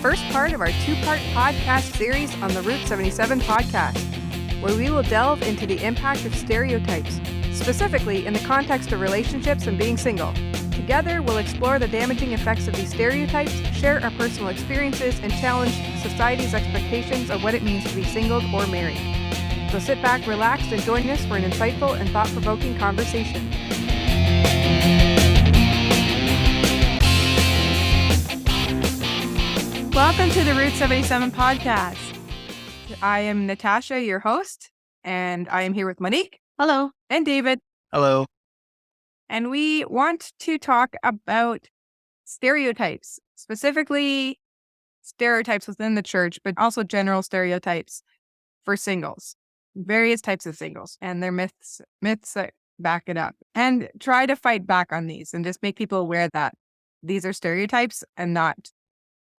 first part of our two-part podcast series on the Route 77 podcast, where we will delve into the impact of stereotypes, specifically in the context of relationships and being single. Together, we'll explore the damaging effects of these stereotypes, share our personal experiences, and challenge society's expectations of what it means to be single or married. So sit back, relax, and join us for an insightful and thought-provoking conversation. Welcome to the Route 77 podcast. I am Natasha, your host, and I am here with Monique. Hello. And David. Hello. And we want to talk about stereotypes, specifically stereotypes within the church, but also general stereotypes for singles, various types of singles, and their myths that back it up, and try to fight back on these and just make people aware that these are stereotypes and not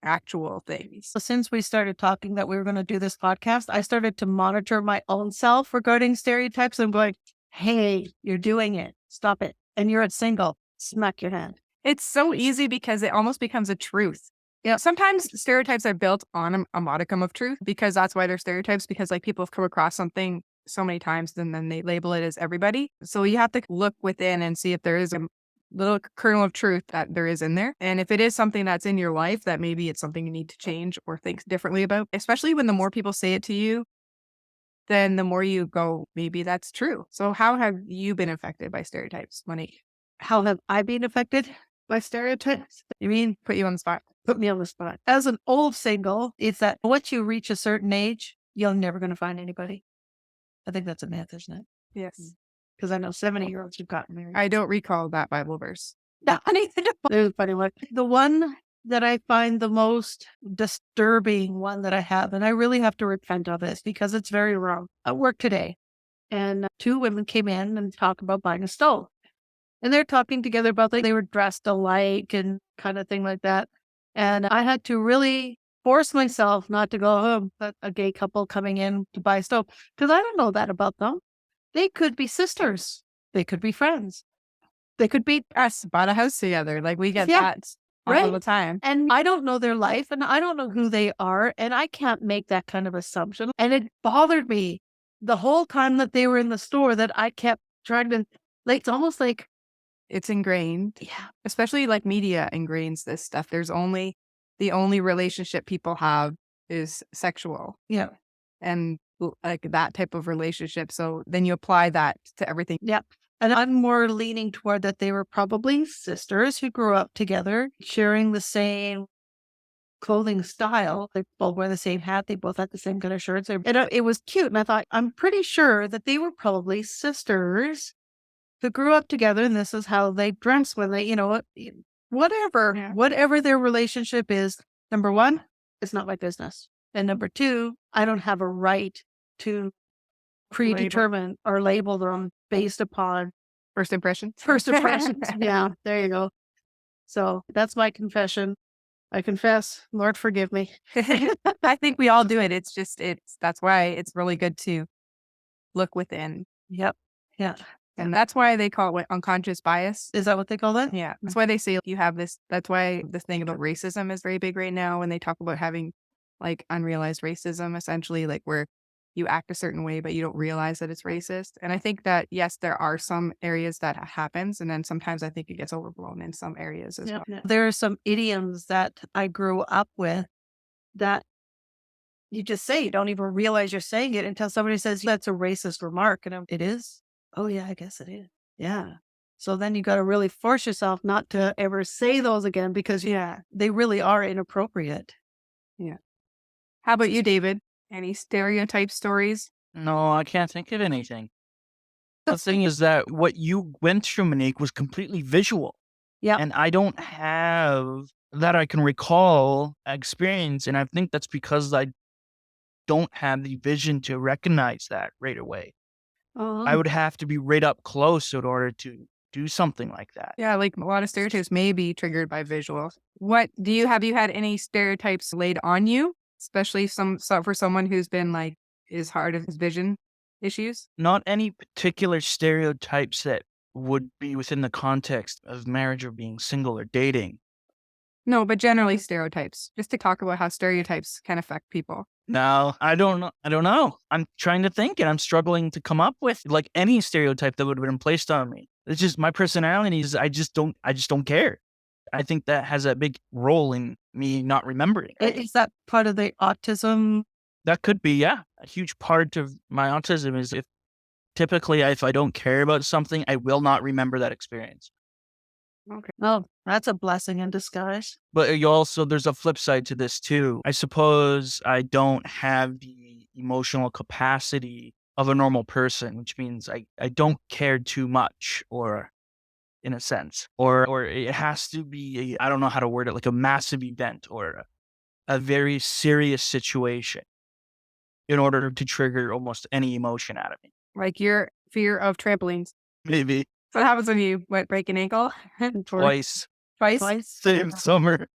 actual things. So since we started talking that we were going to do this podcast, I started to monitor my own self regarding stereotypes. I'm going, hey, you're doing it. Stop it. And you're a single. Smack your hand. It's so easy because it almost becomes a truth. Yeah. Sometimes stereotypes are built on a modicum of truth because that's why they're stereotypes, because like people have come across something so many times and then they label it as everybody. So you have to look within and see if there is a little kernel of truth that there is in there. And if it is something that's in your life, that maybe it's something you need to change or think differently about, especially when the more people say it to you, then the more you go, maybe that's true. So how have you been affected by stereotypes, Monique? How have I been affected by stereotypes? You mean put you on the spot? Put me on the spot. As an old single, it's that once you reach a certain age, you're never going to find anybody. I think that's a myth, isn't it? Yes. Because I know 70-year-olds who've gotten married. I don't recall that Bible verse. No, there's a funny one. The one that I find the most disturbing one that I have, and I really have to repent of this because it's very wrong. At work today, and two women came in and talked about buying a stove. And they're talking together about they were dressed alike and kind of thing like that. And I had to really force myself not to go, a gay couple coming in to buy a stove. Because I don't know that about them. They could be sisters. They could be friends. They could be us, bought a house together. Like we get that all the time. And I don't know their life and I don't know who they are. And I can't make that kind of assumption. And it bothered me the whole time that they were in the store that I kept trying to, like, it's almost like it's ingrained. Yeah. Especially like media ingrains this stuff. The only relationship people have is sexual. Yeah. And like that type of relationship. So then you apply that to everything. Yeah. And I'm more leaning toward that they were probably sisters who grew up together, sharing the same clothing style. They both wear the same hat. They both had the same kind of shirts. And it was cute. And I thought, I'm pretty sure that they were probably sisters who grew up together. And this is how they dress when they, whatever their relationship is. Number one, it's not my business. And number two, I don't have a right to predetermine or label them based upon first impressions. Yeah, there you go. So that's my confession. I confess, Lord, forgive me. I think we all do it. That's why it's really good to look within. Yep. Yeah. And that's why they call it unconscious bias. Is that what they call that? Yeah. That's why they say you have this. That's why this thing about racism is very big right now when they talk about having like unrealized racism, essentially, like where you act a certain way, but you don't realize that it's racist. And I think that, yes, there are some areas that happens. And then sometimes I think it gets overblown in some areas as well. There are some idioms that I grew up with that you just say, you don't even realize you're saying it until somebody says, that's a racist remark. And it is. Oh, yeah, I guess it is. Yeah. So then you got to really force yourself not to ever say those again because, they really are inappropriate. Yeah. How about you, David? Any stereotype stories? No, I can't think of anything. The thing is that what you went through, Monique, was completely visual. Yeah. And I don't have that I can recall experience. And I think that's because I don't have the vision to recognize that right away. I would have to be right up close in order to do something like that. Yeah, like a lot of stereotypes may be triggered by visuals. Have you had any stereotypes laid on you, especially for someone who's been like is hard of his vision issues? Not any particular stereotypes that would be within the context of marriage or being single or dating. No, but generally stereotypes. Just to talk about how stereotypes can affect people. No, I don't know. I don't know. I'm trying to think and I'm struggling to come up with like any stereotype that would have been placed on me. It's just my personality is I just don't care. I think that has a big role in me not remembering. Is that part of the autism? That could be, yeah. A huge part of my autism is if I don't care about something, I will not remember that experience. Okay. Oh, that's a blessing in disguise. But there's a flip side to this too. I suppose I don't have the emotional capacity of a normal person, which means I don't care too much, or in a sense, or it has to be, I don't know how to word it, like a massive event or a very serious situation in order to trigger almost any emotion out of me. Like your fear of trampolines. Maybe So what happens when you break an ankle? twice, Twice? same summer.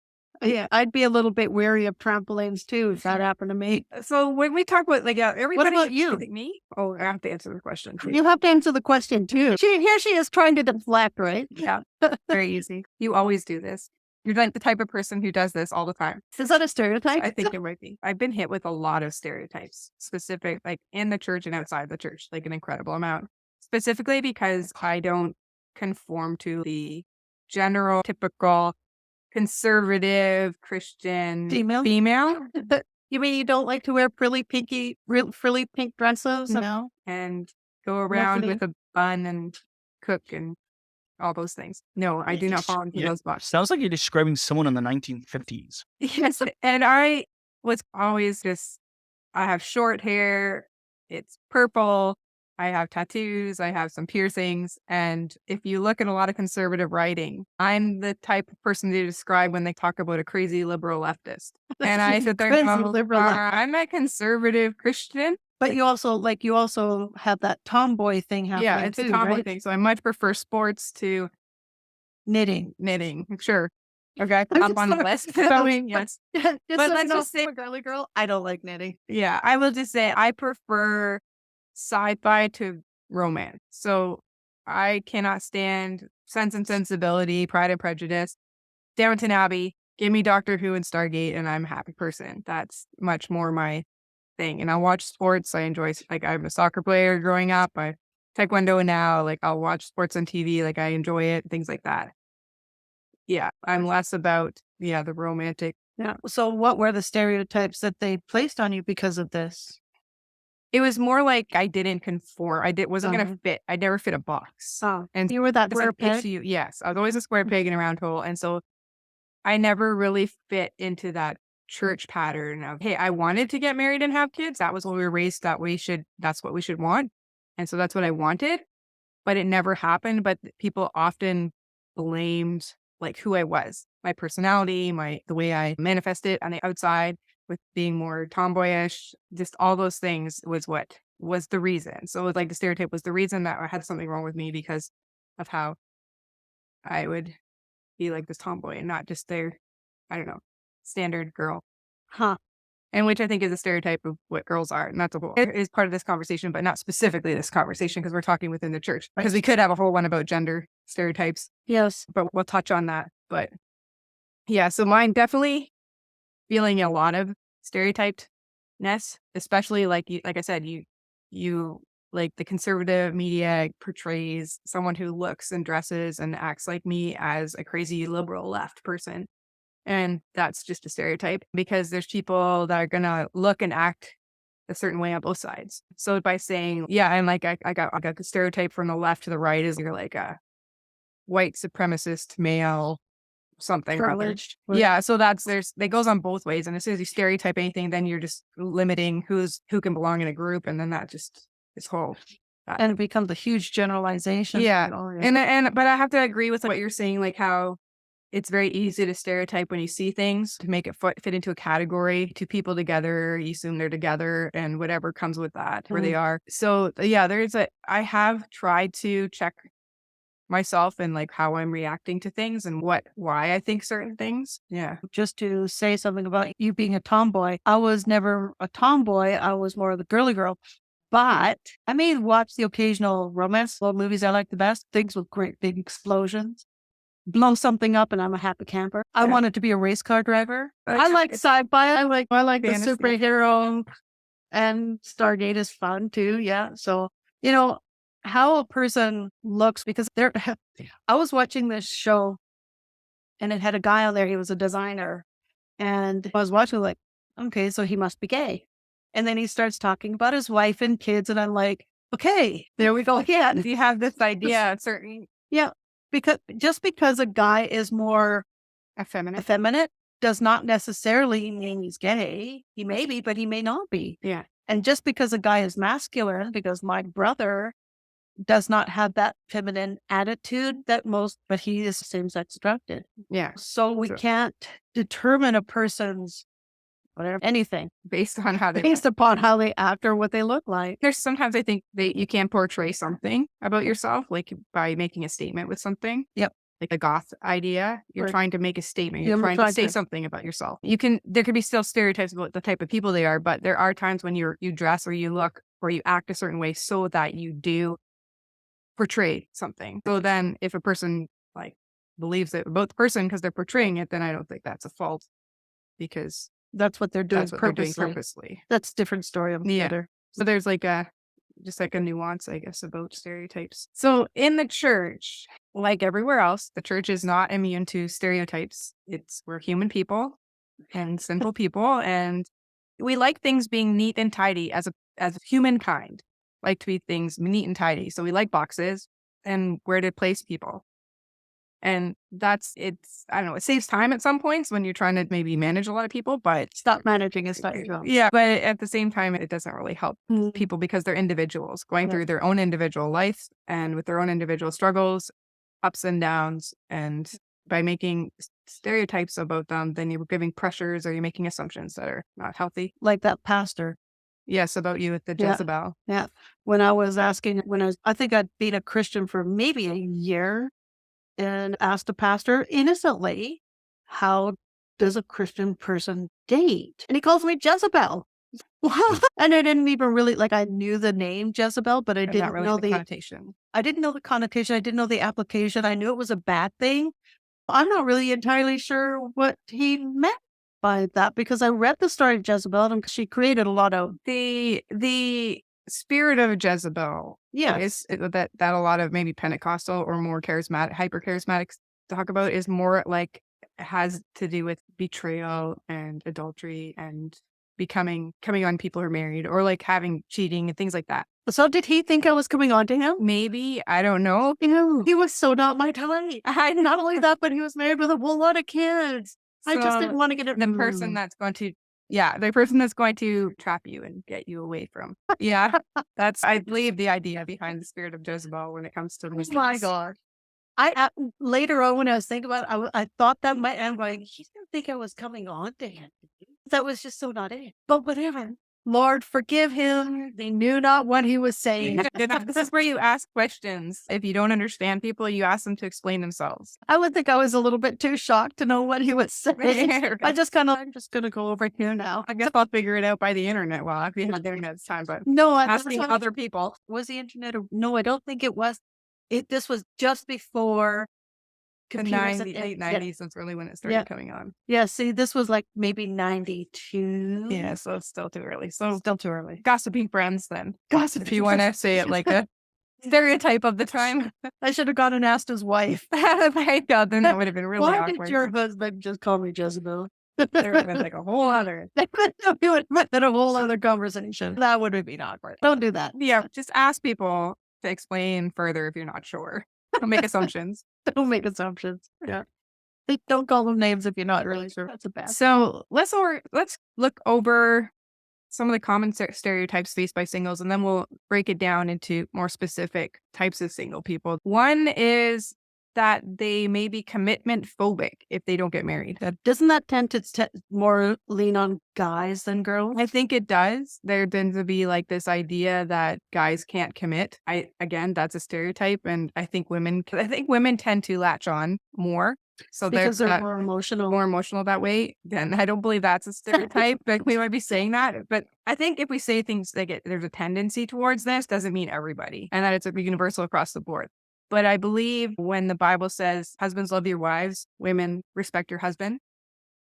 Yeah, I'd be a little bit wary of trampolines too if that happened to me. So when we talk about everybody, about you? Me? Oh, I have to answer the question. You have to answer the question too. Here she is trying to deflect, right? Yeah, very easy. You always do this. You're like the type of person who does this all the time. Is that a stereotype? I think it might be. I've been hit with a lot of stereotypes, specific, like in the church and outside the church, like an incredible amount. Specifically because I don't conform to the general, typical, conservative Christian Female? female. You mean you don't like to wear frilly pink dresses? No. And go around Nothing. with a bun and cook and all those things. No, I do not fall into those boxes. Sounds like you're describing someone in the 1950s. Yes, and I was always I have short hair, it's purple, I have tattoos, I have some piercings, and if you look at a lot of conservative writing, I'm the type of person to describe when they talk about a crazy liberal leftist. And I sit there and Crazy go, liberal left. I'm a conservative Christian. But you also have that tomboy thing happening. Yeah, it's too, a tomboy right? thing. So I much prefer sports to Knitting. Sure. Okay, I'm up just on the sorry. list. Sorry. Yes. But let's just say, I'm a girly girl. I don't like knitting. yeah, I will just say I prefer sci-fi to romance. So I cannot stand Sense and Sensibility, Pride and Prejudice, Downton Abbey. Give me Doctor Who and Stargate, and I'm a happy person. That's much more my thing. And I watch sports. I enjoy, like, I'm a soccer player growing up. I taekwondo now. Like, I'll watch sports on TV. Like, I enjoy it. Things like that. Yeah, I'm less about the romantic. Yeah. So what were the stereotypes that they placed on you because of this? It was more like I didn't conform. Wasn't going to fit. I never fit a box. Oh, And you were that it's square an peg? issue. Yes, I was always a square peg in a round hole. And so I never really fit into that church pattern of, hey, I wanted to get married and have kids. That was what we were raised that's what we should want. And so that's what I wanted, but it never happened. But people often blamed like who I was, my personality, the way I manifested on the outside with being more tomboyish, just all those things was what was the reason. So it was like the stereotype was the reason that I had something wrong with me because of how I would be like this tomboy and not just their, I don't know, standard girl. Huh. And which I think is a stereotype of what girls are. And that's it is part of this conversation, but not specifically this conversation because we're talking within the church. Because we could have a whole one about gender stereotypes, Yes. but we'll touch on that. But yeah, so mine definitely feeling a lot of stereotypedness, especially like I said, you like the conservative media portrays someone who looks and dresses and acts like me as a crazy liberal left person. And that's just a stereotype because there's people that are going to look and act a certain way on both sides. So by saying, yeah, and like I got the stereotype from the left to the right is you're like a white supremacist male something. Privileged. Yeah, so that goes on both ways. And as soon as you stereotype anything, then you're just limiting who can belong in a group, and then that just is whole. And it becomes a huge generalization. Yeah, Oh, and but I have to agree with what you're saying, like how it's very easy to stereotype when you see things to make it fit into a category. Two people together, you assume they're together, and whatever comes with that, where they are. So yeah, I have tried to check myself and like how I'm reacting to things and why I think certain things. Yeah. Just to say something about you being a tomboy, I was never a tomboy. I was more of the girly girl. But I may watch the occasional romance movies I like the best, things with great big explosions. blow something up and I'm a happy camper. I Yeah. wanted to be a race car driver. I It's- like sci-fi. I like the Fantasy. superhero, and Stargate is fun too. Yeah. So, how a person looks, because I was watching this show and it had a guy on there. He was a designer, and I was watching like, okay, so he must be gay. And then he starts talking about his wife and kids. And I'm like, okay, there we go again. You have this idea, certain Yeah. Because a guy is more effeminate. effeminate does not necessarily mean he's gay. He may be, but he may not be. Yeah. And just because a guy is masculine, because my brother does not have that feminine attitude but he is same-sex attracted. Yeah. So we Sure. can't determine a person's anything Based on how they based upon how they act or what they look like. There's sometimes I think you can portray something about yourself, like by making a statement with something. Yep. Like a goth idea. You're Right. trying to make a statement. Yeah, You're I'm trying to trying say to- something about yourself. There could be still stereotypes about the type of people they are, but there are times when you dress or you look or you act a certain way so that you do portray something. So then if a person like believes it about the person because they're portraying it, then I don't think that's a fault because That's what they're doing that's what they're doing purposely. purposely. That's a different story altogether. So there's like just like a nuance, I guess, about stereotypes. So in the church, like everywhere else, the church is not immune to stereotypes. We're human people and sinful people, and we like things being neat and tidy as humankind. Like to be things neat and tidy. So we like boxes and where to place people. And I don't know, it saves time at some points when you're trying to maybe manage a lot of people, but Stop managing is not your job. yeah, but at the same time, it doesn't really help Mm. people because they're individuals going Yeah. through their own individual life and with their own individual struggles, ups and downs. And by making stereotypes about them, then you're giving pressures or you're making assumptions that are not healthy. Like that pastor. Yes, about you with the Yeah. Jezebel. Yeah. When I think I'd been a Christian for maybe a year and asked the pastor innocently, how does a Christian person date? And he calls me Jezebel. And I didn't even really, I knew the name Jezebel, but I And didn't not really know the connotation. I didn't know the connotation. I didn't know the application. I knew it was a bad thing. I'm not really entirely sure what he meant by that because I read the story of Jezebel and she created a lot of The spirit of Jezebel is that a lot of maybe Pentecostal or more charismatic, hyper charismatics talk about is more like has to do with betrayal and adultery and coming on people who are married or like having cheating and things like that. So did he think I was coming on to him? Maybe, I don't know. He was so not my type. Not only that, but he was married with a whole lot of kids. I just So didn't want to get it. the person that's going to trap you and get you away from. Yeah, that's, I believe, the idea behind the spirit of Jezebel when it comes to Oh my Muslims. God. Later on when I was thinking about it, I thought that might, I'm going, he's going to think I was coming on to him. That was just so not it. But whatever. Lord, forgive him. They knew not what he was saying. This is where you ask questions. If you don't understand people, you ask them to explain themselves. I would think I was a little bit too shocked to know what he was saying. I'm just going to go over here now. I guess I'll figure it out by the internet. Well, I've been on the internet this time, but No, asking other people. Was the internet? No, I don't think it was. This was just before The computers. late 90s, that's really when it started coming on. Yeah, see, this was like maybe 92. Yeah, so it's still too early. So Still too early. gossiping friends then. Gossip. If you want to say it like a stereotype of the time. I should have gone and asked his wife. Thank God, then that would have been really Why awkward. did your husband just call me Jezebel? There would have been like a whole other. We would have been a whole other conversation. That would have been awkward. Don't do that. Yeah, just ask people to explain further if you're not sure. Don't make assumptions. Don't make assumptions. Yeah. Don't call them names if you're not really sure. That's a bad. So let's look over some of the common stereotypes faced by singles, and then we'll break it down into more specific types of single people. One is that they may be commitment phobic if they don't get married. Doesn't that tend to more lean on guys than girls? I think it does. There tends to be like this idea that guys can't commit. Again, that's a stereotype, and I think women tend to latch on more. So Because they're more more emotional. that way. Then I don't believe that's a stereotype. Like we might be saying that, but I think if we say things like there's a tendency towards this, doesn't mean everybody, and that it's universal across the board. But I believe when the Bible says, husbands, love your wives, women, respect your husband.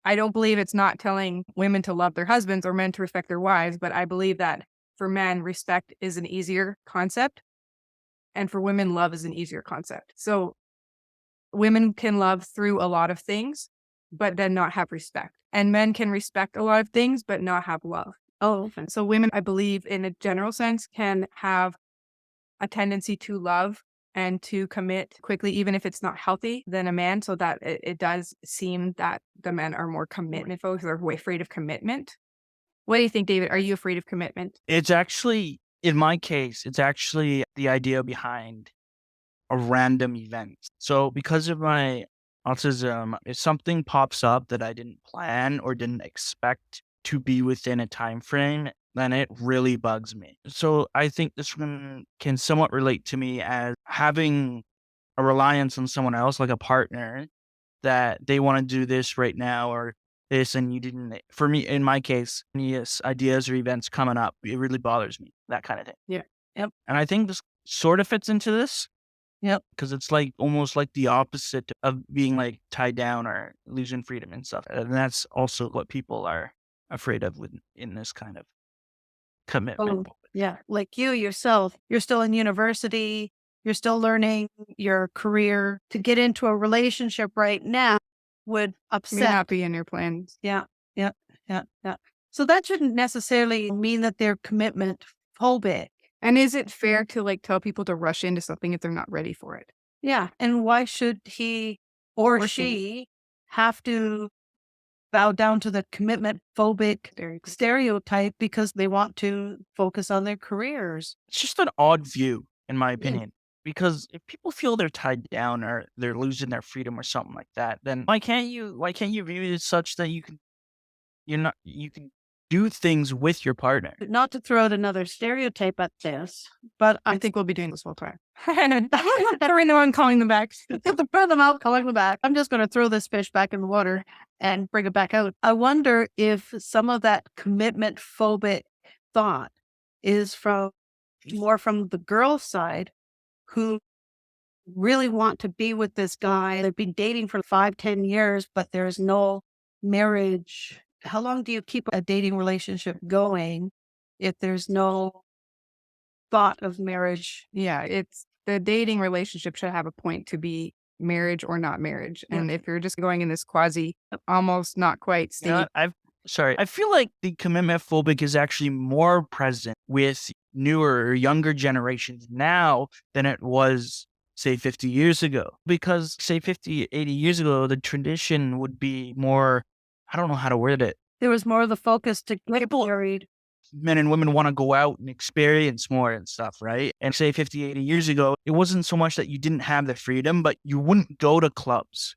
I don't believe it's not telling women to love their husbands or men to respect their wives, but I believe that for men, respect is an easier concept. And for women, love is an easier concept. So women can love through a lot of things, but then not have respect. And men can respect a lot of things, but not have love. Oh, okay. So women, I believe, in a general sense, can have a tendency to love and to commit quickly, even if it's not healthy, than a man. So that it does seem that the men are more commitment folks. They're way afraid of commitment. What do you think, David? Are you afraid of commitment? It's actually, in my case, it's actually the idea behind a random event. So because of my autism, if something pops up that I didn't plan or didn't expect to be within a time frame, then it really bugs me. So I think this one can somewhat relate to me as having a reliance on someone else, like a partner, that they want to do this right now or this, and you didn't. For me, in my case, yes, ideas or events coming up, it really bothers me, that kind of thing. Yeah. Yep. And I think this sort of fits into this. Yep. Because it's like almost like the opposite of being like tied down or losing freedom and stuff. And that's also what people are afraid of in this kind of commitment. Yeah. Like you yourself, you're still in university, you're still learning your career. To get into a relationship right now would May upset. not be in your plans. Yeah. So that shouldn't necessarily mean that they're commitment phobic. And is it fair to like tell people to rush into something if they're not ready for it? Yeah. And why should he or Or she have to bow down to the commitment phobic stereotype because they want to focus on their careers? It's just an odd view, in my opinion. Because if people feel they're tied down or they're losing their freedom or something like that, then why can't you view it such that you can do things with your partner? Not to throw out another stereotype at this, but I think we'll be doing this whole time. Throwing them out and calling them back. throw them out, calling them back. I'm just going to throw this fish back in the water and bring it back out. I wonder if some of that commitment phobic thought is more from the girl's side, who really want to be with this guy. They've been dating for 5-10 years, but there's no marriage. How long do you keep a dating relationship going if there's no thought of marriage? Yeah, it's the dating relationship should have a point to be marriage or not marriage. Yeah. And if you're just going in this quasi, almost not quite state, I feel like the commitment phobic is actually more present with newer or younger generations now than it was, say, 50 years ago. Because, say, 50, 80 years ago, the tradition would be more, I don't know how to word it. There was more of the focus to get married. Men and women want to go out and experience more and stuff, right? And say 50, 80 years ago, it wasn't so much that you didn't have the freedom, but you wouldn't go to clubs.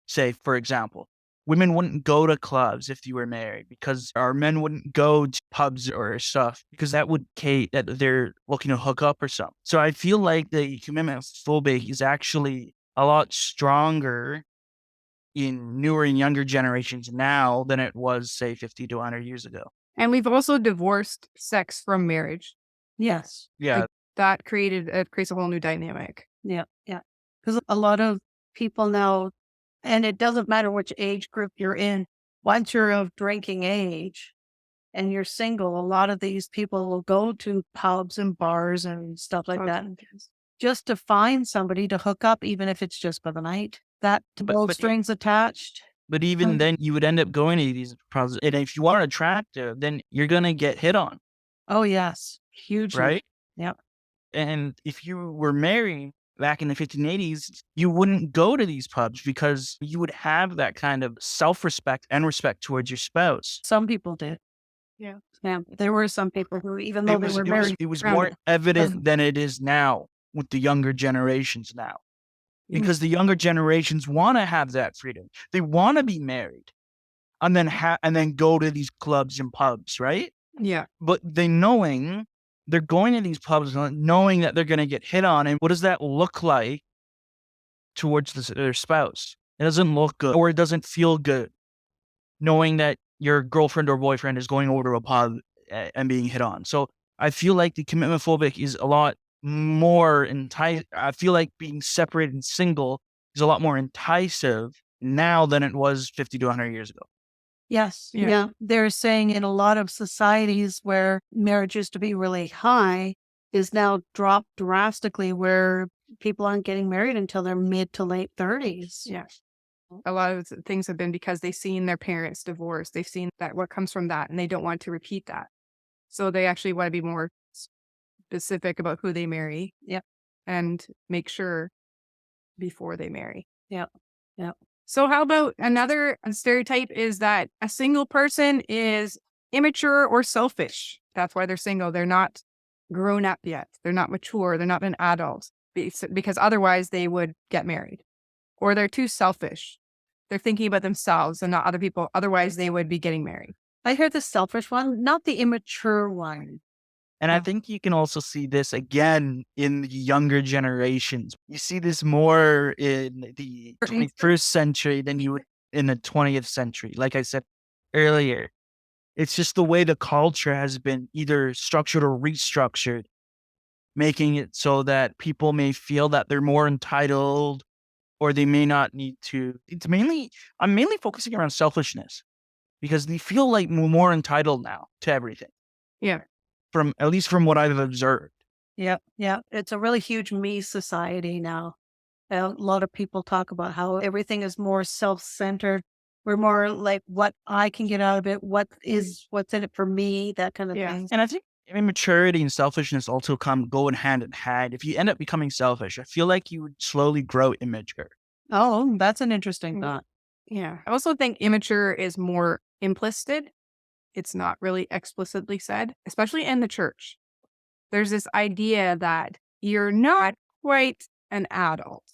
Say, for example, women wouldn't go to clubs if you were married because our men wouldn't go to pubs or stuff because that would indicate that they're looking to hook up or something. So I feel like the commitment phobic is actually a lot stronger in newer and younger generations now than it was, say, 50 to 100 years ago. and we've also divorced sex from marriage. Yes. Yeah. That creates a whole new dynamic. Yeah. Because a lot of people now, and it doesn't matter which age group you're in, once you're of drinking age and you're single, a lot of these people will go to pubs and bars and stuff like that just to find somebody to hook up, even if it's just for the night. That no strings attached. But even then, you would end up going to these pubs. And if you are attractive, then you're going to get hit on. Oh, yes. Hugely. Right? Yep. And if you were married back in the 1580s, you wouldn't go to these pubs because you would have that kind of self-respect and respect towards your spouse. Some people did. Yeah. There were some people who, even though they were married, it was more evident than it is now with the younger generations now. Because the younger generations want to have that freedom. They want to be married and then go to these clubs and pubs, right? Yeah. But they're going to these pubs knowing that they're going to get hit on. And what does that look like towards their spouse? It doesn't look good, or it doesn't feel good knowing that your girlfriend or boyfriend is going over to a pub and being hit on. So I feel like the commitment phobic is a lot more I feel like being separated and single is a lot more enticing now than it was 50 to 100 years ago. Yes. Yeah. Yeah. They're saying in a lot of societies where marriage used to be really high is now dropped drastically, where people aren't getting married until their mid to late 30s. Yeah. A lot of things have been because they've seen their parents divorce. They've seen that what comes from that, and they don't want to repeat that. So they actually want to be more specific about who they marry. Yep. And make sure before they marry. Yep. Yep. So how about another stereotype is that a single person is immature or selfish. That's why they're single. They're not grown up yet. They're not mature. They're not an adult because otherwise they would get married. Or they're too selfish. They're thinking about themselves and not other people. Otherwise they would be getting married. I heard the selfish one, not the immature one. And I think you can also see this again in the younger generations. You see this more in the 21st century than you would in the 20th century. Like I said earlier, it's just the way the culture has been either structured or restructured, making it so that people may feel that they're more entitled or they may not need to. I'm mainly focusing around selfishness because they feel like more entitled now to everything. Yeah. At least from what I've observed. Yep. Yeah. It's a really huge me society now. A lot of people talk about how everything is more self-centered. We're more like what I can get out of it, what's in it for me, that kind of thing. And I think immaturity and selfishness also go in hand in hand. If you end up becoming selfish, I feel like you would slowly grow immature. Oh, that's an interesting thought. Yeah. I also think immature is more implicit. It's not really explicitly said, especially in the church. There's this idea that you're not quite an adult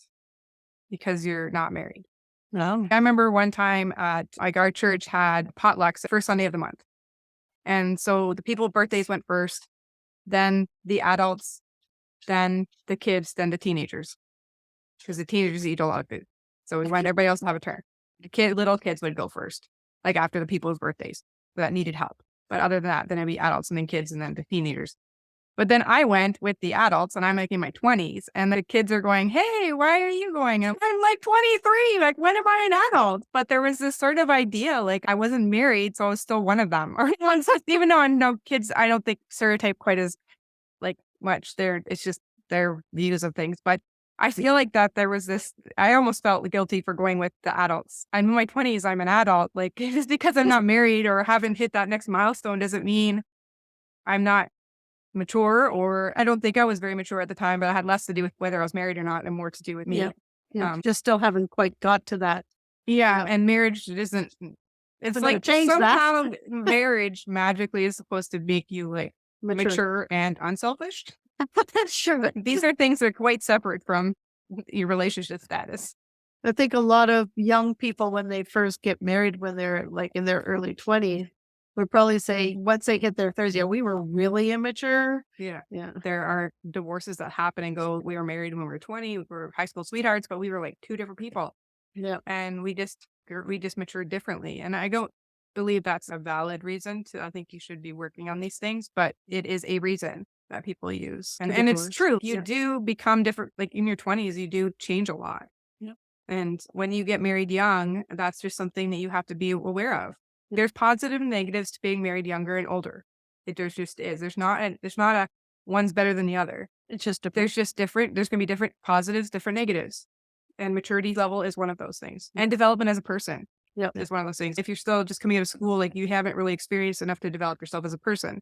because you're not married. No. I remember one time at our church had potlucks the first Sunday of the month. And so the people's birthdays went first, then the adults, then the kids, then the teenagers. Because the teenagers eat a lot of food. So we want everybody else to have a turn. Little kids would go first, like after the people's birthdays that needed help. But other than that, then it'd be adults and then kids and then the teenagers. But then I went with the adults and I'm like in my 20s and the kids are going, hey, why are you going? And I'm like 23. Like, when am I an adult? But there was this sort of idea, like I wasn't married, so I was still one of them. Or even though I know kids, I don't think stereotype quite as like much. It's just their views of things. But I feel like that there was this, I almost felt guilty for going with the adults. I'm in my 20s, I'm an adult. Like, just because I'm not married or haven't hit that next milestone doesn't mean I'm not mature, or I don't think I was very mature at the time, but it had less to do with whether I was married or not and more to do with me. Yeah. Just still haven't quite got to that. Yeah. And marriage isn't, it's like somehow marriage magically is supposed to make you like mature and unselfish. Sure. These are things that are quite separate from your relationship status. I think a lot of young people, when they first get married, when they're like in their early 20s, would probably say once they hit their 30s, we were really immature. Yeah. There are divorces that happen and go, we were married when we were 20, we were high school sweethearts, but we were like two different people. Yeah. And we just matured differently. And I don't believe that's a valid reason I think you should be working on these things, but it is a reason that people use. And it's true. You do become different. Like in your 20s, you do change a lot. Yep. And when you get married young, that's just something that you have to be aware of. There's positive and negatives to being married younger and older. Just is. There's not a one's better than the other. It's just different. There's just different. There's going to be different positives, different negatives. And maturity level is one of those things. And development as a person is one of those things. If you're still just coming out of school, like you haven't really experienced enough to develop yourself as a person,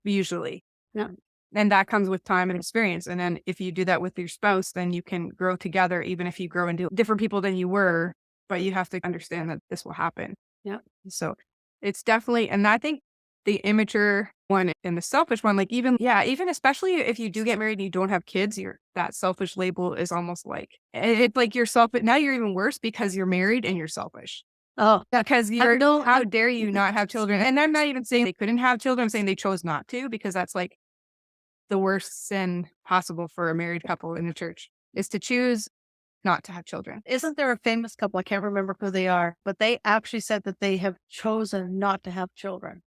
usually. Yeah. And that comes with time and experience. And then if you do that with your spouse, then you can grow together, even if you grow into different people than you were, but you have to understand that this will happen. Yeah. So it's definitely, and I think the immature one and the selfish one, like even especially if you do get married and you don't have kids, that selfish label is almost like, it's like you're selfish. Now you're even worse because you're married and you're selfish. Oh, because how dare you not have children? And I'm not even saying they couldn't have children. I'm saying they chose not to, because that's like the worst sin possible for a married couple in the church, is to choose not to have children. Isn't there a famous couple? I can't remember who they are, but they actually said that they have chosen not to have children.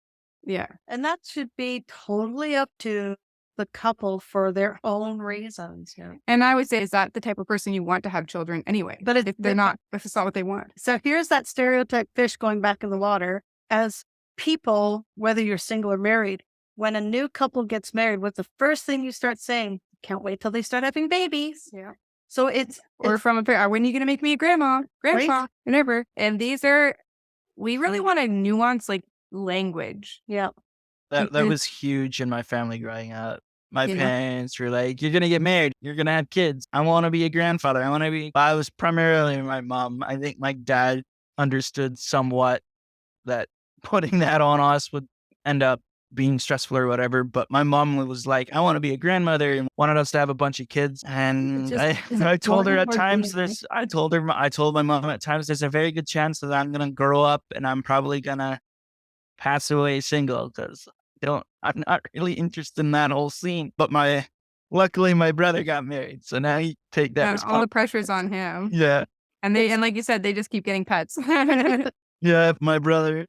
Yeah. And that should be totally up to the couple for their own reasons. Yeah. And I would say, is that the type of person you want to have children anyway? But if they're not, if it's not what they want. So here's that stereotype fish going back in the water. As people, whether you're single or married, when a new couple gets married, what's the first thing you start saying? Can't wait till they start having babies. Yeah. So it's from a parent, when are you going to make me a grandpa, whatever. And these are, we really want to nuance like language. Yeah. That was huge in my family growing up. My parents were like, you're going to get married. You're going to have kids. I want to be a grandfather. I was primarily my mom. I think my dad understood somewhat that putting that on us would end up being stressful or whatever. But my mom was like, I want to be a grandmother and wanted us to have a bunch of kids. And I told her at times I told my mom at times there's a very good chance that I'm going to grow up and I'm probably going to pass away single because I'm not really interested in that whole scene. But luckily my brother got married. So now you take that. All the pressure's on him. Yeah. And like you said, they just keep getting pets. Yeah. My brother.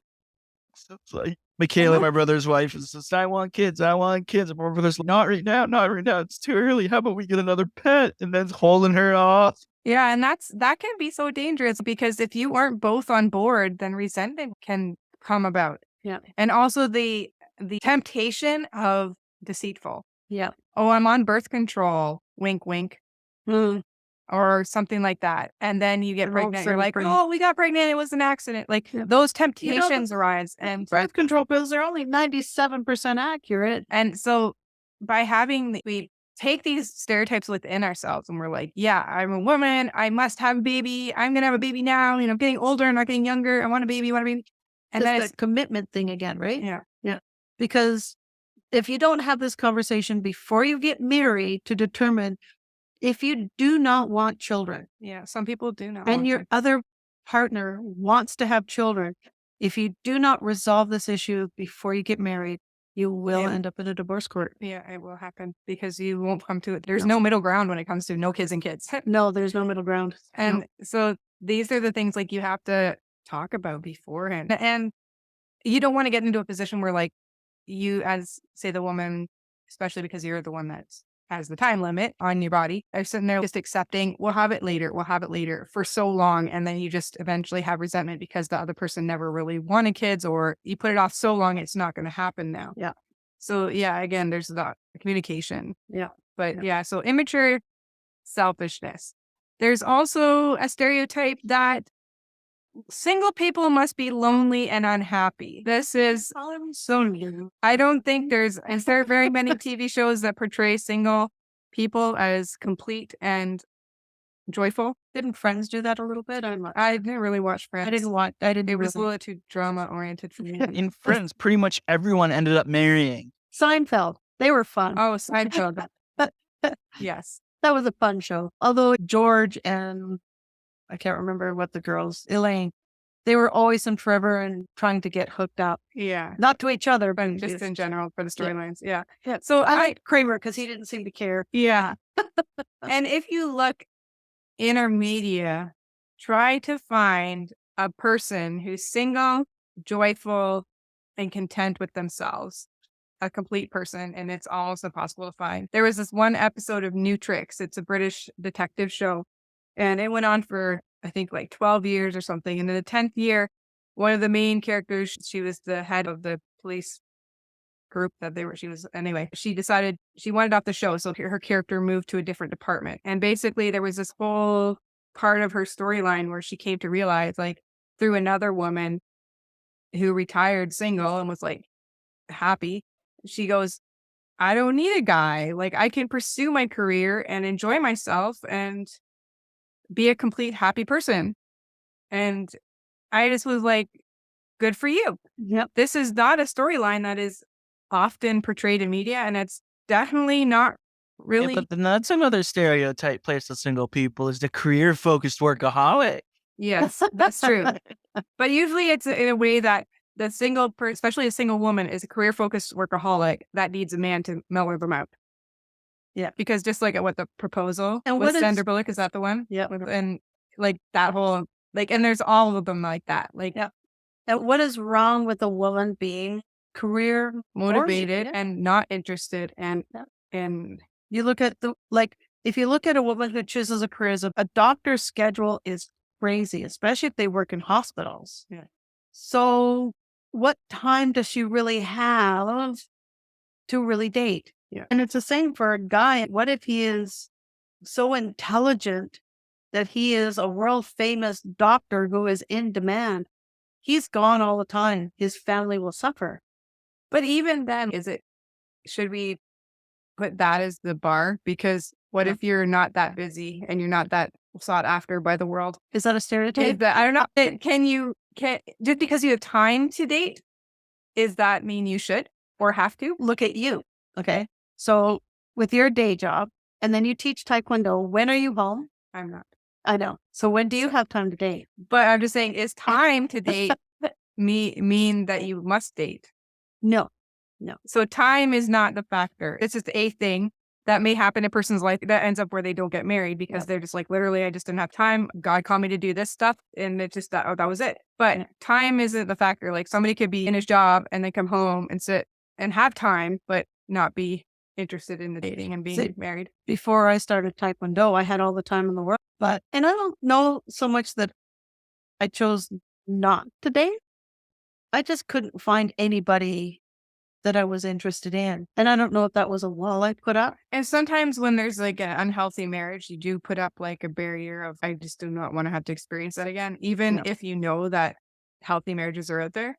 So it's like Michaela, my brother's wife, is just, I want kids. And my brother's like, not right now. It's too early. How about we get another pet? And then holding her off. Yeah. And that can be so dangerous because if you aren't both on board, then resentment can come about. Yeah. And also the temptation of deceitful. Yeah. Oh, I'm on birth control. Wink, wink. Or something like that. And then you get pregnant. You're like, oh, we got pregnant. It was an accident. Like those temptations arise. And birth control pills are only 97% accurate. And so by we take these stereotypes within ourselves and we're like, yeah, I'm a woman. I must have a baby. I'm going to have a baby now. I'm getting older. I'm not getting younger. I want a baby. And then it's the commitment thing again, right? Yeah. Yeah. Because if you don't have this conversation before you get married to determine if you do not want children. Yeah, some people do not. And your other partner wants to have children. If you do not resolve this issue before you get married, you will end up in a divorce court. Yeah, it will happen because you won't come to it. There's no middle ground when it comes to no kids and kids. No, there's no middle ground. And so these are the things like you have to talk about beforehand. And you don't want to get into a position where like you, as say the woman, especially because you're the one that's has the time limit on your body, are sitting there just accepting, we'll have it later for so long. And then you just eventually have resentment because the other person never really wanted kids or you put it off so long, it's not going to happen now. Yeah. So yeah, again, there's that communication. Yeah. But yeah, so immature selfishness. There's also a stereotype that single people must be lonely and unhappy. This is so new. I don't think is there very many TV shows that portray single people as complete and joyful? Didn't Friends do that a little bit? I didn't really watch Friends. It was a little too drama oriented for me. In Friends, pretty much everyone ended up marrying. Seinfeld. They were fun. Oh, Seinfeld. Yes. That was a fun show. Although George and I can't remember what the girls, Elaine, they were always in forever and trying to get hooked up. Yeah. Not to each other, but just in general for the storylines. Yeah. So I like Kramer because he didn't seem to care. Yeah. And if you look in our media, try to find a person who's single, joyful, and content with themselves. A complete person, and it's almost impossible to find. There was this one episode of New Tricks. It's a British detective show. And it went on for, I think, like 12 years or something. And in the 10th year, one of the main characters, she was the head of the police group she decided she wanted off the show. So her character moved to a different department. And basically there was this whole part of her storyline where she came to realize, like, through another woman who retired single and was like happy, she goes, I don't need a guy. Like, I can pursue my career and enjoy myself and be a complete happy person. And I just was like, good for you. Yep. This is not a storyline that is often portrayed in media, and it's definitely not really. Yeah, but then that's another stereotype placed on single people is the career-focused workaholic. Yes, that's true. But usually it's in a way that the single person, especially a single woman, is a career-focused workaholic that needs a man to mellow them out. Yeah. Because just like what the proposal and with Sandra Bullock, is that the one? Yeah. And like that whole, like, and there's all of them like that. Like, yeah. And what is wrong with a woman being career motivated and not interested and And You look at if you look at a woman who chooses a career as a doctor's schedule is crazy, especially if they work in hospitals. Yeah. So what time does she really have to really date? Yeah. And it's the same for a guy. What if he is so intelligent that he is a world famous doctor who is in demand? He's gone all the time. His family will suffer. But even then, should we put that as the bar? Because what Yeah. if you're not that busy and you're not that sought after by the world? Is that a stereotype? I don't know. Can just because you have time to date, does that mean you should or have to? Look at you. Okay. So with your day job, and then you teach Taekwondo, when are you home? I'm not. I know. So when do you have time to date? But I'm just saying, is time to date mean that you must date? No. So time is not the factor. It's just a thing that may happen in a person's life that ends up where they don't get married because they're just like, literally, I just didn't have time. God called me to do this stuff. And it just, that was it. But time isn't the factor. Like somebody could be in his job and then come home and sit and have time, but not be interested in the dating and being married. Before I started Taekwondo, I had all the time in the world. And I don't know so much that I chose not to date. I just couldn't find anybody that I was interested in. And I don't know if that was a wall I put up. And sometimes when there's like an unhealthy marriage, you do put up like a barrier of, I just do not want to have to experience that again, even if you know that healthy marriages are out there.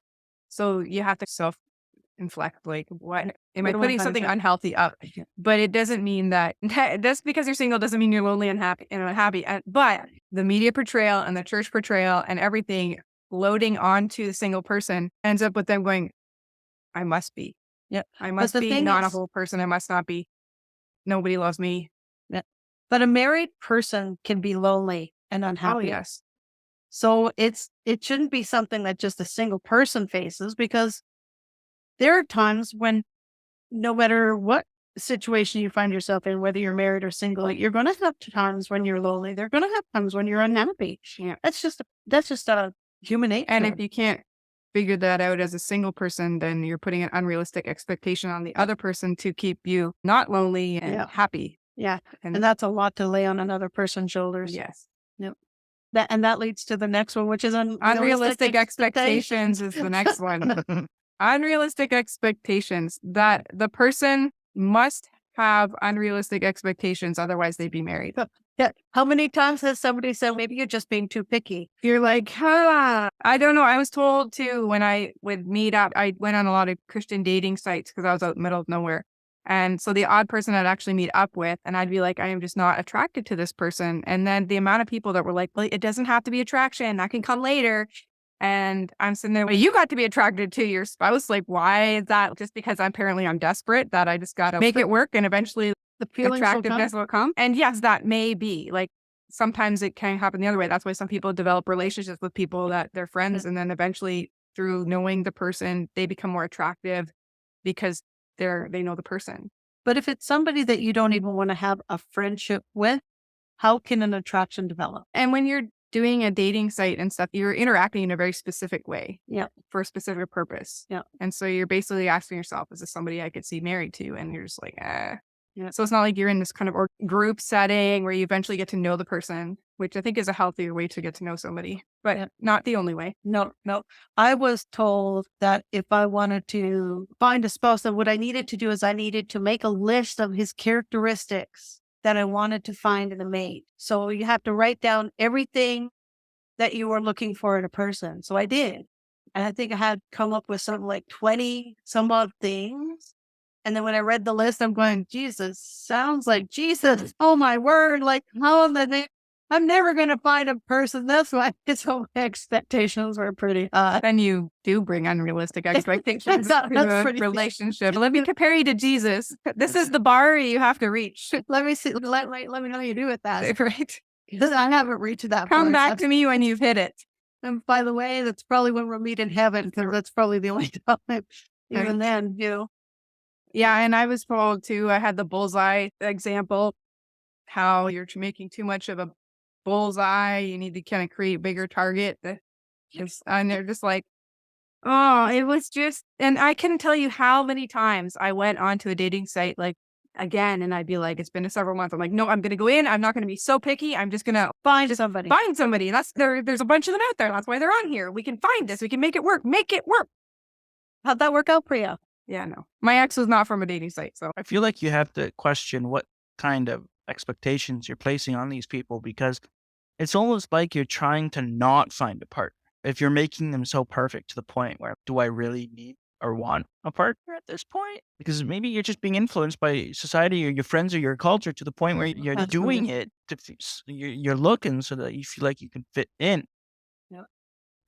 So you have to self-inflect, like, what am I putting something unhealthy up? But it doesn't mean that just because you're single doesn't mean you're lonely and unhappy. But the media portrayal and the church portrayal and everything loading onto the single person ends up with them going, I must be. Yeah. I must be not a whole person. I must not be. Nobody loves me. Yeah. But a married person can be lonely and unhappy. Oh, yes. So it shouldn't be something that just a single person faces, because there are times when no matter what situation you find yourself in, whether you're married or single, you're going to have times when you're lonely. They're going to have times when you're unhappy. Yeah. That's just a human nature. And if you can't figure that out as a single person, then you're putting an unrealistic expectation on the other person to keep you not lonely and happy. Yeah. And that's a lot to lay on another person's shoulders. Yes. Yep. That leads to the next one, which is unrealistic expectations is the next one. Unrealistic expectations, that the person must have unrealistic expectations, otherwise they'd be married. Yeah. How many times has somebody said, maybe you're just being too picky? You're like, I don't know. I was told too, when I would meet up, I went on a lot of Christian dating sites because I was out in the middle of nowhere. And so the odd person I'd actually meet up with, and I'd be like, I am just not attracted to this person. And then the amount of people that were like, well, it doesn't have to be attraction. That can come later. And I'm sitting there, well, you got to be attracted to your spouse. Like, why is that? Just because I'm desperate that I just got to make it work, and eventually the attractiveness will come. And yes, that may be like, sometimes it can happen the other way. That's why some people develop relationships with people that they're friends. And then eventually through knowing the person, they become more attractive because they know the person. But if it's somebody that you don't even want to have a friendship with, how can an attraction develop? And when you're doing a dating site and stuff, you're interacting in a very specific way. Yeah. For a specific purpose. Yeah. And so you're basically asking yourself, is this somebody I could see married to? And you're just like, Yeah. So it's not like you're in this kind of group setting where you eventually get to know the person, which I think is a healthier way to get to know somebody, but not the only way. No. I was told that if I wanted to find a spouse, that what I needed to do is I needed to make a list of his characteristics that I wanted to find in a mate. So you have to write down everything that you were looking for in a person. So I did. And I think I had come up with something like 20 some odd things. And then when I read the list, I'm going, Jesus, sounds like Jesus. Oh my word. Like, how in the name? I'm never going to find a person this way. So my expectations were pretty Then you do bring unrealistic expectations that's to pretty a relationship. Let me compare you to Jesus. This is the bar you have to reach. Let me see. Let me know how you do with that. Right. Because I haven't reached that. Come back to me when you've hit it. And by the way, that's probably when we'll meet in heaven. Because that's probably the only time. Even then, Yeah, and I was told too, I had the bullseye example, how you're making too much of a bullseye. You need to kind of create a bigger target. And they're just like, oh, it was just, and I couldn't tell you how many times I went onto a dating site, like again. And I'd be like, it's been several months. I'm like, no, I'm going to go in. I'm not going to be so picky. I'm just going to Find somebody. find somebody. There's a bunch of them out there. That's why they're on here. We can find this. We can make it work. Make it work. How'd that work out for you? Yeah, no. My ex was not from a dating site. So I feel like you have to question what kind of expectations you're placing on these people, because it's almost like you're trying to not find a partner. If you're making them so perfect to the point where, do I really need or want a partner at this point? Because maybe you're just being influenced by society or your friends or your culture to the point where you're doing it you're looking so that you feel like you can fit in. Yeah.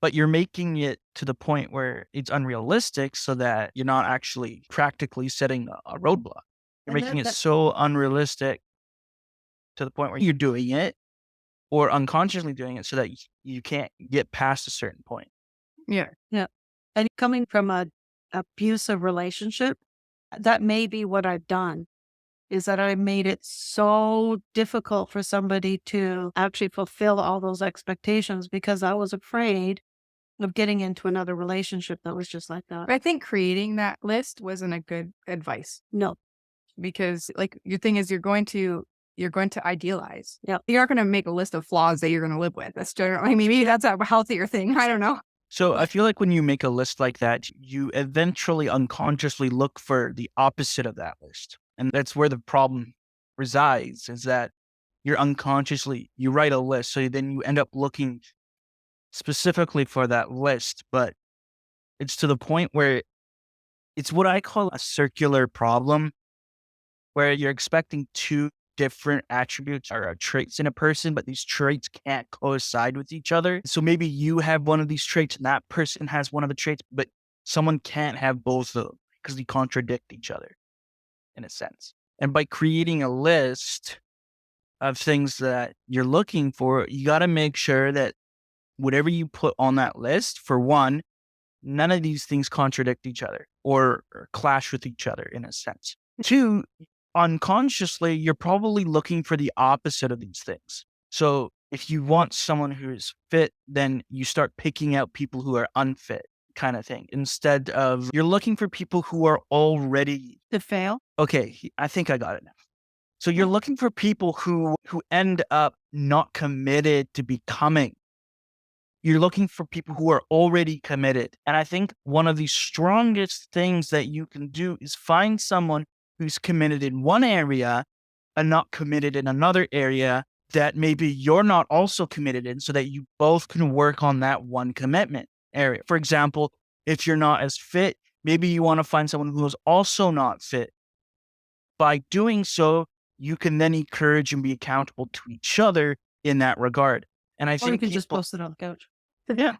But you're making it to the point where it's unrealistic so that you're not actually practically setting a roadblock. You're making it so unrealistic to the point where you're doing it or unconsciously doing it so that you can't get past a certain point. yeah. And coming from a abusive relationship, that may be what I've done, is that I made it so difficult for somebody to actually fulfill all those expectations because I was afraid of getting into another relationship that was just like that. But I think creating that list wasn't a good advice, No. because like your thing is you're going to idealize. Yeah. You're not going to make a list of flaws that you're going to live with. That's generally, maybe that's a healthier thing. I don't know. So I feel like when you make a list like that, you eventually unconsciously look for the opposite of that list. And that's where the problem resides, is that you write a list. So then you end up looking specifically for that list, but it's to the point where it's what I call a circular problem, where you're expecting two different attributes or traits in a person, but these traits can't coincide with each other. So maybe you have one of these traits and that person has one of the traits, but someone can't have both of them because they contradict each other in a sense. And by creating a list of things that you're looking for, you got to make sure that whatever you put on that list, for one, none of these things contradict each other or clash with each other in a sense. Two, unconsciously, you're probably looking for the opposite of these things. So if you want someone who is fit, then you start picking out people who are unfit, kind of thing. Instead of, you're looking for people who are already To fail? okay. I think I got it now. So you're looking for people who end up not committed to becoming. You're looking for people who are already committed. And I think one of the strongest things that you can do is find someone who's committed in one area and not committed in another area that maybe you're not also committed in, so that you both can work on that one commitment area. For example, if you're not as fit, maybe you want to find someone who is also not fit. By doing so, you can then encourage and be accountable to each other in that regard. And I Or think you can just people- post it on the couch. yeah,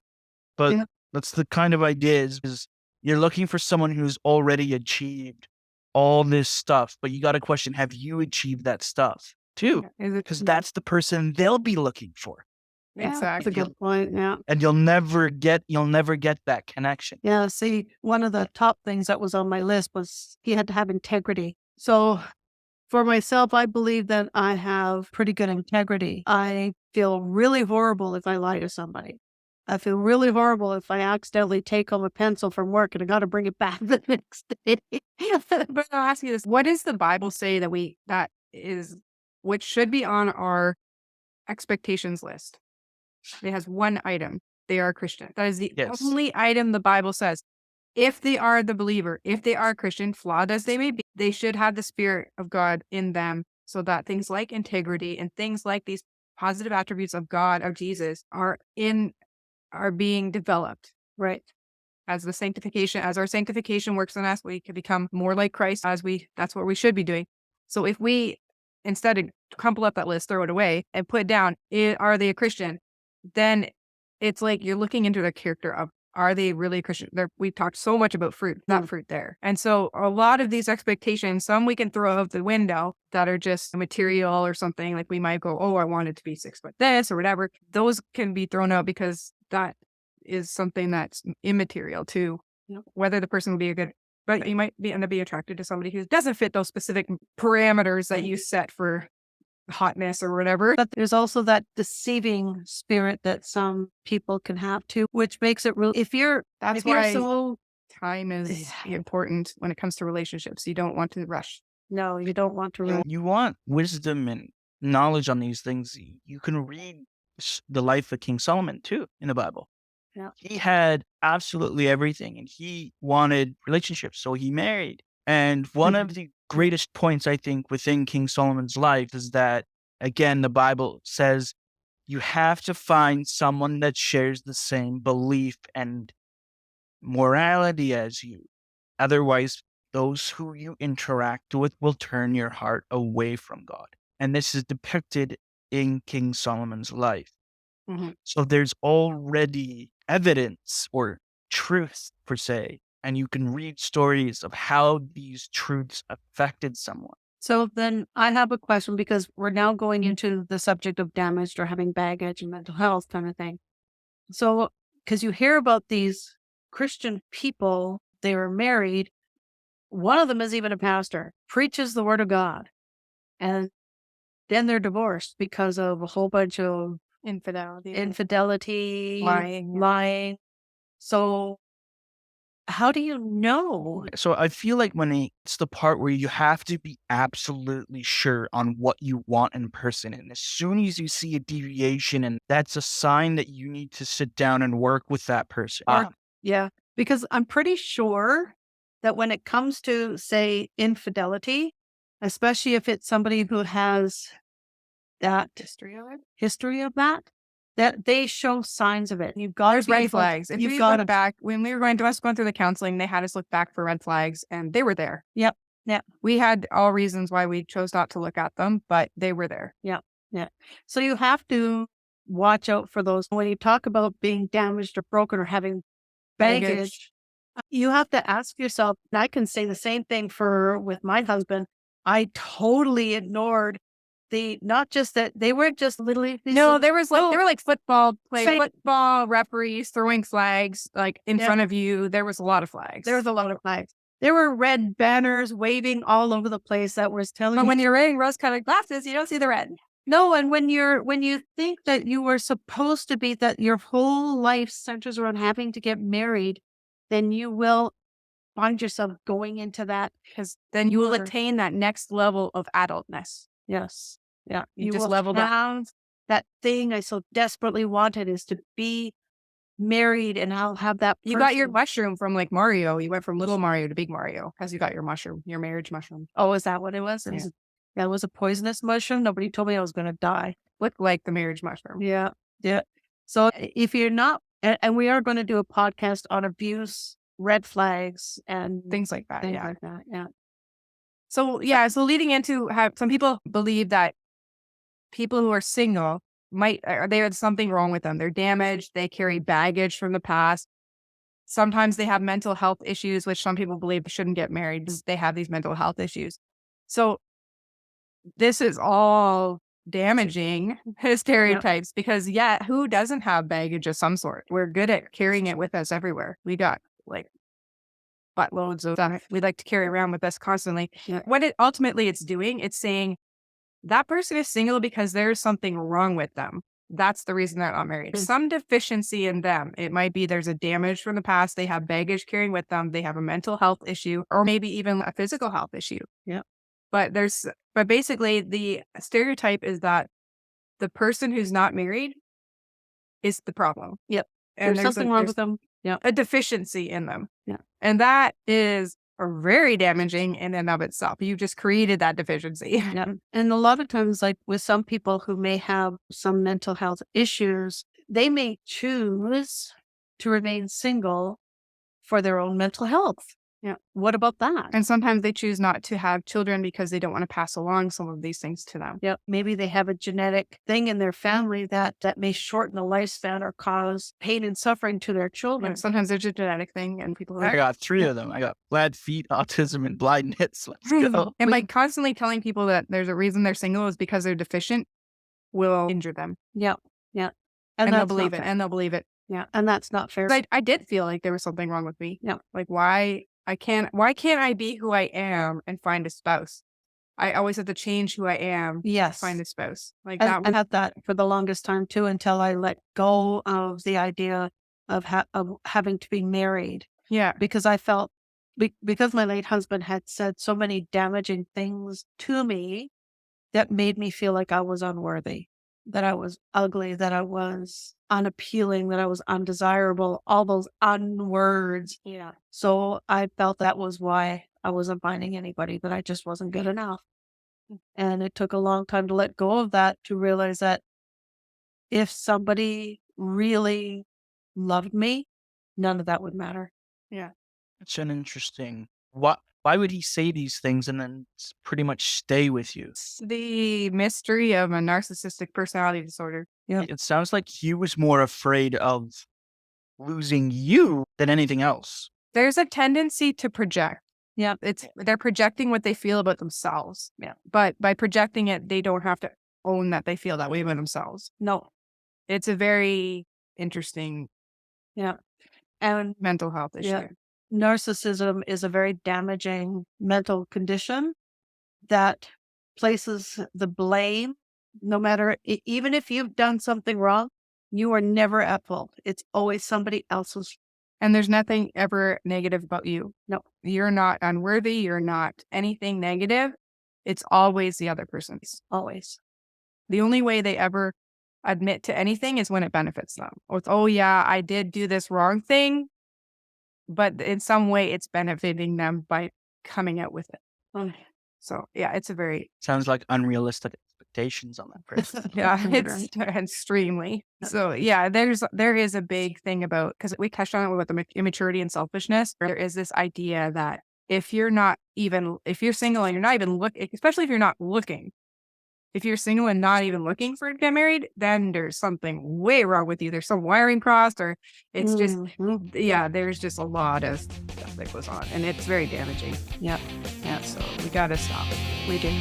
but Yeah. that's the kind of idea is you're looking for someone who's already achieved all this stuff, but you got to question, have you achieved that stuff too? Because that's the person they'll be looking for. Yeah, that's Exactly. a good point. Yeah. And you'll never get that connection. Yeah. See, one of the top things that was on my list was he had to have integrity. So for myself, I believe that I have pretty good integrity. I feel really horrible if I lie to somebody. I feel really horrible if I accidentally take home a pencil from work and I got to bring it back the next day. But I'll ask you this: what does the Bible say which should be on our expectations list? It has one item: they are Christian. That is the Yes. only item the Bible says. If they are the believer, if they are Christian, flawed as they may be, they should have the Spirit of God in them, so that things like integrity and things like these positive attributes of God, of Jesus, are being developed. Right. As our sanctification works in us, we can become more like Christ that's what we should be doing. So if we, instead of crumple up that list, throw it away and put down, are they a Christian? Then it's like you're looking into the character of, are they really a Christian? We've talked so much about fruit, that fruit there. And so a lot of these expectations, some we can throw out the window that are just material or something. Like we might go, oh, I want it to be 6 foot this or whatever. Those can be thrown out because that is something that's immaterial to whether the person will be a good, but you might end up being attracted to somebody who doesn't fit those specific parameters that you set for hotness or whatever. But there's also that deceiving spirit that some people can have too, which makes it really, That's why time is important when it comes to relationships. You don't want to rush. No, you don't want to ruin. You want wisdom and knowledge on these things. You can read the life of King Solomon too in the Bible. Yeah. He had absolutely everything and he wanted relationships, so he married. And one of the greatest points, I think, within King Solomon's life is that, again, the Bible says you have to find someone that shares the same belief and morality as you. Otherwise, those who you interact with will turn your heart away from God. And this is depicted in King Solomon's life. Mhm. So there's already evidence or truth, per se, and you can read stories of how these truths affected someone. So then I have a question, because we're now going into the subject of damaged or having baggage and mental health kind of thing. So, because you hear about these Christian people, they were married. One of them is even a pastor, preaches the word of God. And then they're divorced because of a whole bunch of infidelity, lying. So how do you know? So I feel like when it's the part where you have to be absolutely sure on what you want in person. And as soon as you see a deviation, and that's a sign that you need to sit down and work with that person. Yeah, because I'm pretty sure that when it comes to, say, infidelity, especially if it's somebody who has that history of that they show signs of it. You've got There's red flags. If You've we got look back when we were going through the counseling, they had us look back for red flags, and they were there. Yep. Yeah. We had all reasons why we chose not to look at them, but they were there. Yeah. Yeah. So you have to watch out for those. When you talk about being damaged or broken or having baggage, you have to ask yourself, and I can say the same thing with my husband. I totally ignored not just that they weren't just literally. No, there was like, they were like football referees throwing flags like in front of you. There was a lot of flags. There was a lot of flags. There were red banners waving all over the place that was telling But you. when you're wearing rose-colored glasses, you don't see the red. No, and when you think that you were supposed to be, that your whole life centers around having to get married, then you will find yourself going into that, because then you will attain that next level of adultness. Yes. Yeah. You just leveled up. That thing I so desperately wanted, is to be married, and I'll have that. You got your mushroom from like Mario. You went from little Mario to big Mario because you got your mushroom, your marriage mushroom. Oh, is that what it was? It was a poisonous mushroom. Nobody told me I was going to die. Looked like the marriage mushroom. Yeah. Yeah. So if you're not, and we are going to do a podcast on abuse, red flags, and things like that. Yeah. So leading into how some people believe that people who are single they have something wrong with them. They're damaged. They carry baggage from the past. Sometimes they have mental health issues, which some people believe shouldn't get married because they have these mental health issues. So this is all damaging stereotypes, because who doesn't have baggage of some sort? We're good at carrying it with us everywhere. We got like buttloads of stuff we like to carry around with us constantly. Yeah. What ultimately it's doing, it's saying that person is single because there's something wrong with them. That's the reason they're not married. Some deficiency in them. It might be there's a damage from the past. They have baggage carrying with them. They have a mental health issue, or maybe even a physical health issue. Yeah. But basically the stereotype is that the person who's not married is the problem. Yep. And there's something wrong with them. Yeah. A deficiency in them. Yeah. And that is very damaging in and of itself. You just created that deficiency. Yeah. And a lot of times, like with some people who may have some mental health issues, they may choose to remain single for their own mental health. Yeah. What about that? And sometimes they choose not to have children because they don't want to pass along some of these things to them. Yeah. Maybe they have a genetic thing in their family that may shorten the lifespan or cause pain and suffering to their children. Yeah, sometimes there's a genetic thing, and people. I got 3 of them. I got flat feet, autism, and blindness. Let's go. And by constantly telling people that there's a reason they're single is because they're deficient, will injure them. Yeah. Yeah. And they'll believe it. And they'll believe it. Yeah. And that's not fair. I did feel like there was something wrong with me. Yeah. Like why can't I be who I am and find a spouse? I always have to change who I am. Yes. Find a spouse. Like I had that for the longest time too, until I let go of the idea of having to be married. Yeah. Because I felt because my late husband had said so many damaging things to me that made me feel like I was unworthy, that I was ugly, that I was unappealing, that I was undesirable, all those unwords. Yeah. So I felt that was why I wasn't finding anybody, that I just wasn't good enough. And it took a long time to let go of that, to realize that if somebody really loved me, none of that would matter. Yeah. It's an interesting. Why would he say these things and then pretty much stay with you? It's the mystery of a narcissistic personality disorder. Yeah. It sounds like he was more afraid of losing you than anything else. There's a tendency to project. Yeah. They're projecting what they feel about themselves. Yeah. But by projecting it, they don't have to own that they feel that way about themselves. No. It's a very interesting Yeah. And mental health issue. yeah, narcissism is a very damaging mental condition that places the blame, no matter, even if you've done something wrong, you are never at fault. It's always somebody else's. And there's nothing ever negative about you. No. You're not unworthy. You're not anything negative. It's always the other person's. Always. The only way they ever admit to anything is when it benefits them. Or it's, oh yeah, I did do this wrong thing, but in some way it's benefiting them by coming out with it. Oh, So yeah, it's a very, Sounds like unrealistic expectations on that person. yeah, it's extremely. So yeah, there is a big thing about, because we touched on it with the immaturity and selfishness. There is this idea that if you're single and you're not even looking, especially if you're not looking, if you're single and not even looking for to get married, then there's something way wrong with you. There's some wiring crossed, or it's just, yeah, there's just a lot of stuff that goes on, and it's very damaging. Yeah. Yeah, so we got to stop it. We do.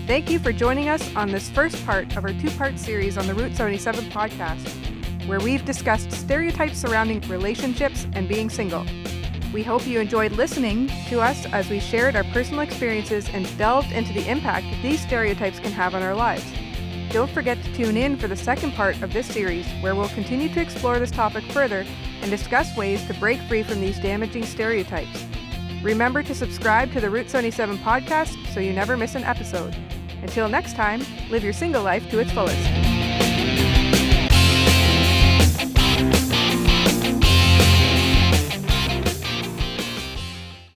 Thank you for joining us on this first part of our two-part series on the Route 77 podcast, where we've discussed stereotypes surrounding relationships and being single. We hope you enjoyed listening to us as we shared our personal experiences and delved into the impact these stereotypes can have on our lives. Don't forget to tune in for the second part of this series, where we'll continue to explore this topic further and discuss ways to break free from these damaging stereotypes. Remember to subscribe to the Route 77 podcast so you never miss an episode. Until next time, live your single life to its fullest.